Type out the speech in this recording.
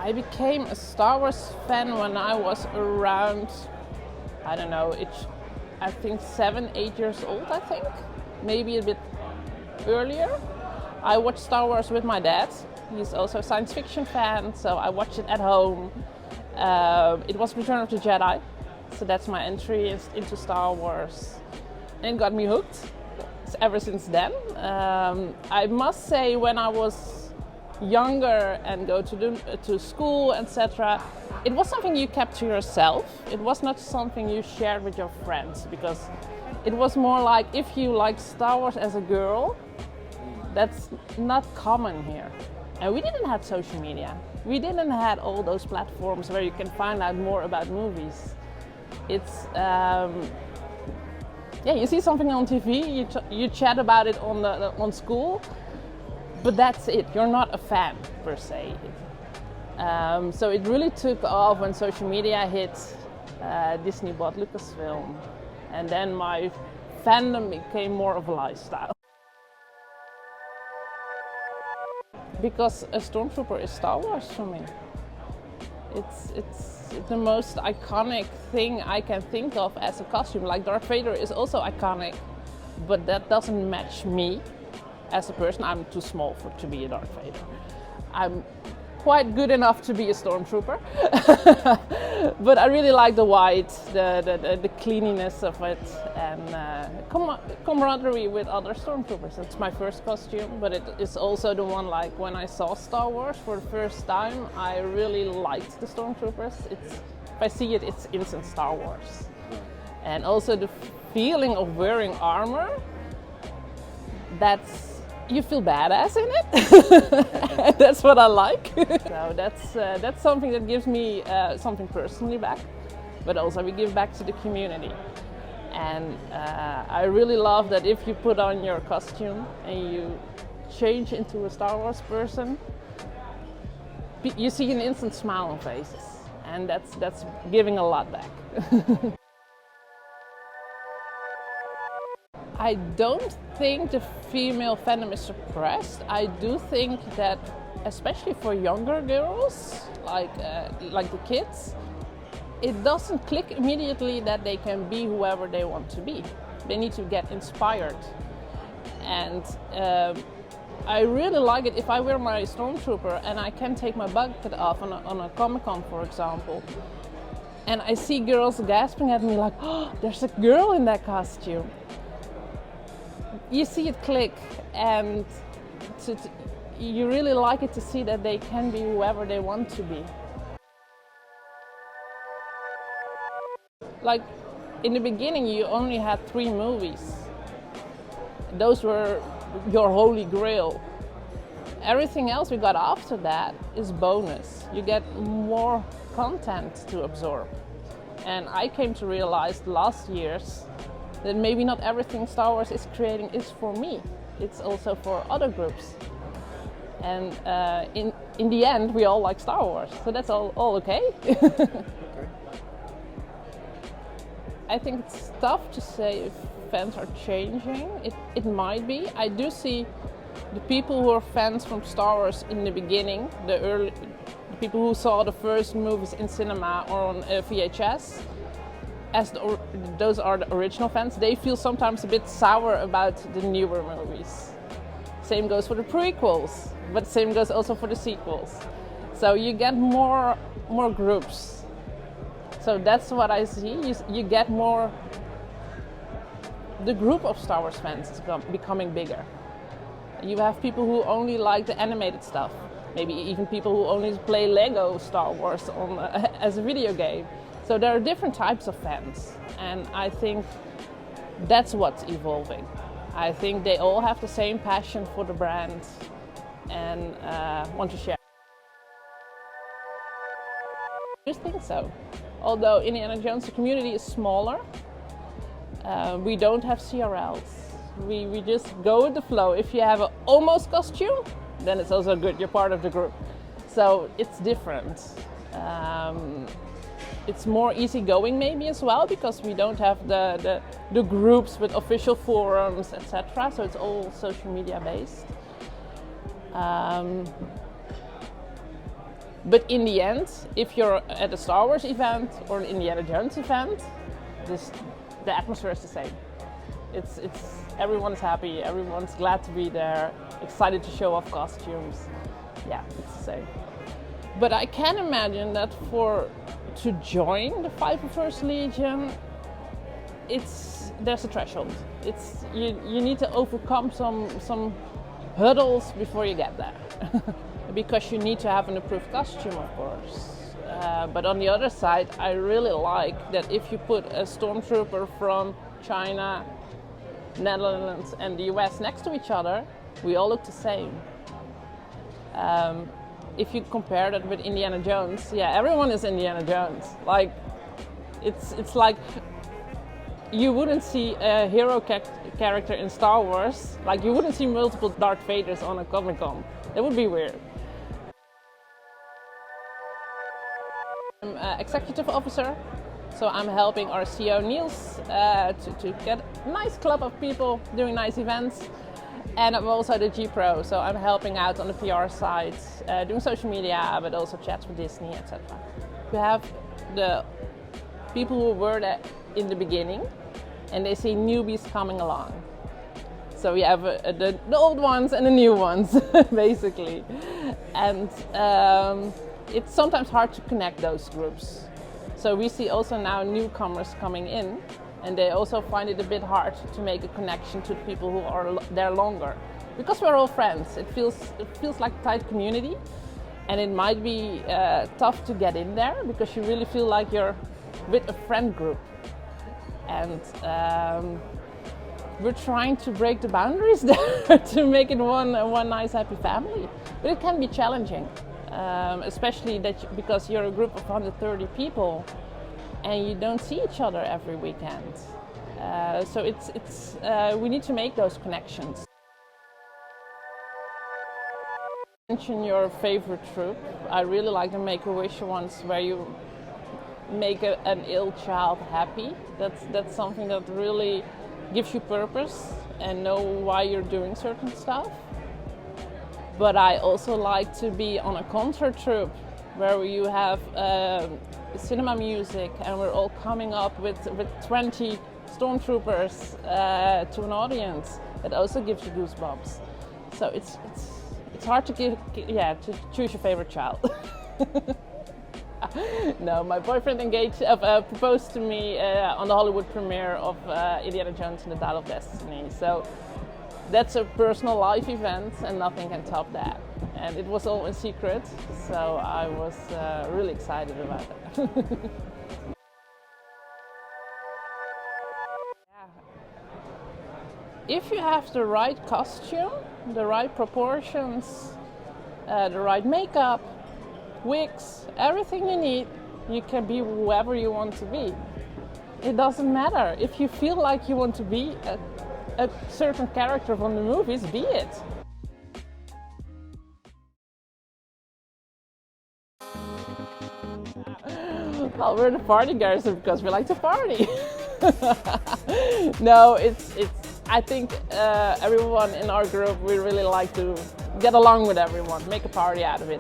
I became a Star Wars fan when I was around, I don't know, I think 7, 8 years old, I think. Maybe a bit earlier. I watched Star Wars with my dad. He's also a science fiction fan, so I watched it at home. It was Return of the Jedi, so that's my entry into Star Wars. And it got me hooked ever since then. I must say, when I was younger and go to school, etc., it was something you kept to yourself. It was not something you shared with your friends, because it was more like, if you like Star Wars as a girl, that's not common here. And we didn't have social media. We didn't have all those platforms where you can find out more about movies. It's you see something on TV, you chat about it on school, but that's it. You're not a fan per se. So it really took off when social media hit. Disney bought Lucasfilm, and then my fandom became more of a lifestyle. Because a Stormtrooper is Star Wars for me. It's the most iconic thing I can think of as a costume. Like Darth Vader is also iconic, but that doesn't match me as a person. I'm too small to be a Darth Vader. I'm quite good enough to be a Stormtrooper, but I really like the white, the cleanliness of it, and camaraderie with other Stormtroopers. It's my first costume, but it is also the one, like, when I saw Star Wars for the first time, I really liked the Stormtroopers. If I see it, it's instant Star Wars. And also the feeling of wearing armor, you feel badass in it. That's what I like. So that's something that gives me something personally back, but also we give back to the community. And I really love that if you put on your costume and you change into a Star Wars person, you see an instant smile on faces, and that's giving a lot back. I don't think the female fandom is suppressed. I do think that, especially for younger girls, like the kids, it doesn't click immediately that they can be whoever they want to be. They need to get inspired. And I really like it if I wear my Stormtrooper and I can take my bucket off on a Comic-Con, for example, and I see girls gasping at me like, "Oh, there's a girl in that costume." You see it click, and you really like it to see that they can be whoever they want to be. Like, in the beginning you only had 3 movies. Those were your holy grail. Everything else we got after that is bonus. You get more content to absorb. And I came to realize last years that maybe not everything Star Wars is creating is for me. It's also for other groups. And in the end, we all like Star Wars, so that's all okay. I think it's tough to say if fans are changing. It might be. I do see the people who are fans from Star Wars in the beginning, the people who saw the first movies in cinema or on VHS, those are the original fans. They feel sometimes a bit sour about the newer movies. Same goes for the prequels, but same goes also for the sequels. So you get more groups. So that's what I see. You get more. The group of Star Wars fans is becoming bigger. You have people who only like the animated stuff. Maybe even people who only play Lego Star Wars as a video game. So there are different types of fans, and I think that's what's evolving. I think they all have the same passion for the brand and want to share. I just think so. Although Indiana Jones, the community is smaller, we don't have CRLs. We just go with the flow. If you have an almost costume, then it's also good, you're part of the group. So it's different. It's more easygoing maybe as well, because we don't have the groups with official forums, etc. So it's all social media based. But in the end, if you're at a Star Wars event or an Indiana Jones event, the atmosphere is the same. It's everyone's happy, everyone's glad to be there, excited to show off costumes. Yeah, it's the same. But I can imagine that to join the 501st Legion, there's a threshold. You need to overcome some hurdles before you get there. Because you need to have an approved costume, of course. But on the other side, I really like that if you put a stormtrooper from China, Netherlands and the US next to each other, we all look the same. If you compare that with Indiana Jones, yeah, everyone is Indiana Jones. Like, it's like you wouldn't see a hero character in Star Wars. Like, you wouldn't see multiple Darth Vaders on a Comic-Con. That would be weird. I'm an executive officer, so I'm helping our CEO Niels to get a nice club of people doing nice events. And I'm also the G-Pro, so I'm helping out on the PR side, doing social media, but also chats with Disney, etc. We have the people who were there in the beginning, and they see newbies coming along. So we have the old ones and the new ones, basically. And it's sometimes hard to connect those groups. So we see also now newcomers coming in, and they also find it a bit hard to make a connection to the people who are there longer. Because we're all friends, it feels like a tight community, and it might be tough to get in there because you really feel like you're with a friend group. And we're trying to break the boundaries there to make it one nice happy family. But it can be challenging, especially because you're a group of 130 people and you don't see each other every weekend. So we need to make those connections. Mention your favorite troop. I really like the Make-A-Wish ones where you make an ill child happy. That's something that really gives you purpose and know why you're doing certain stuff. But I also like to be on a concert troupe where you have cinema music and we're all coming up with 20 stormtroopers to an audience. It also gives you goosebumps. So it's hard to to choose your favorite child. No, my boyfriend proposed to me on the Hollywood premiere of Indiana Jones and the Dial of Destiny. So that's a personal life event and nothing can top that. And it was all in secret, so I was really excited about it. If you have the right costume, the right proportions, the right makeup, wigs, everything you need, you can be whoever you want to be. It doesn't matter. If you feel like you want to be a certain character from the movies, be it. Well, we're the party Garrison because we like to party. No, I think everyone in our group, we really like to get along with everyone, make a party out of it.